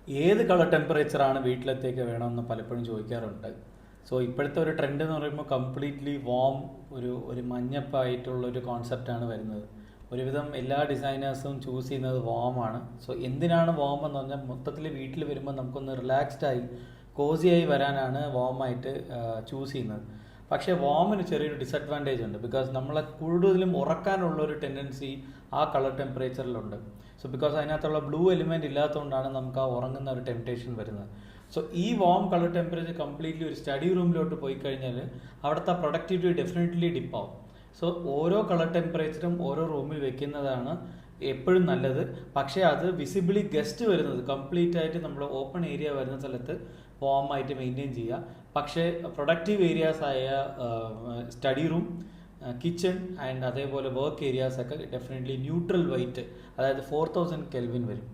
ഏത് കളർ ടെമ്പറേച്ചറാണ് വീട്ടിലത്തേക്ക് വേണമെന്ന് പലപ്പോഴും ചോദിക്കാറുണ്ട്. സോ ഇപ്പോഴത്തെ ഒരു ട്രെൻഡ് എന്ന് പറയുമ്പോൾ കംപ്ലീറ്റ്ലി വാം, ഒരു മഞ്ഞപ്പായിട്ടുള്ള ഒരു കോൺസെപ്റ്റാണ് വരുന്നത്. ഒരുവിധം എല്ലാ ഡിസൈനേഴ്സും ചൂസ് ചെയ്യുന്നത് വാമാണ്. സോ എന്തിനാണ് വാം എന്ന് പറഞ്ഞാൽ മൊത്തത്തിൽ വീട്ടിൽ വരുമ്പോൾ നമുക്കൊന്ന് റിലാക്സ്ഡായി കോസിയായി വരാനാണ് വാമായിട്ട് ചൂസ് ചെയ്യുന്നത്. പക്ഷേ വാമിന് ചെറിയൊരു ഡിസഡ്വാൻറ്റേജ് ഉണ്ട്. ബിക്കോസ് നമ്മളെ കൂടുതലും ഉറക്കാനുള്ള ഒരു ടെൻഡൻസി ആ കളർ ടെമ്പറേച്ചറിലുണ്ട്. സോ ബിക്കോസ് അതിനകത്തുള്ള ബ്ലൂ എലിമെൻറ്റ് ഇല്ലാത്തതുകൊണ്ടാണ് നമുക്ക് ആ ഉറങ്ങുന്ന ഒരു ടെംപ്റ്റേഷൻ വരുന്നത്. സോ ഈ വാം കളർ ടെമ്പറേച്ചർ കംപ്ലീറ്റ്ലി ഒരു സ്റ്റഡി റൂമിലോട്ട് പോയി കഴിഞ്ഞാൽ അവിടുത്തെ പ്രൊഡക്ടിവിറ്റി ഡെഫിനറ്റ്ലി ഡിപ്പാവും. സോ ഓരോ കളർ ടെമ്പറേച്ചറും ഓരോ റൂമിൽ വെക്കുന്നതാണ് എപ്പോഴും നല്ലത്. പക്ഷേ അത് വിസിബിളി ഗസ്റ്റ് വരുന്നത് കംപ്ലീറ്റ് ആയിട്ട് നമ്മൾ ഓപ്പൺ ഏരിയ വരുന്ന സ്ഥലത്ത് വാം ആയിട്ട് മെയിൻറ്റെയിൻ ചെയ്യുക. പക്ഷേ പ്രൊഡക്റ്റീവ് ഏരിയാസ് ആയ സ്റ്റഡി റൂം, കിച്ചൺ ആൻഡ് അതേപോലെ വർക്ക് ഏരിയാസൊക്കെ ഡെഫിനറ്റ്ലി ന്യൂട്രൽ വൈറ്റ്, അതായത് 4000 കെൽവിൻ വരും.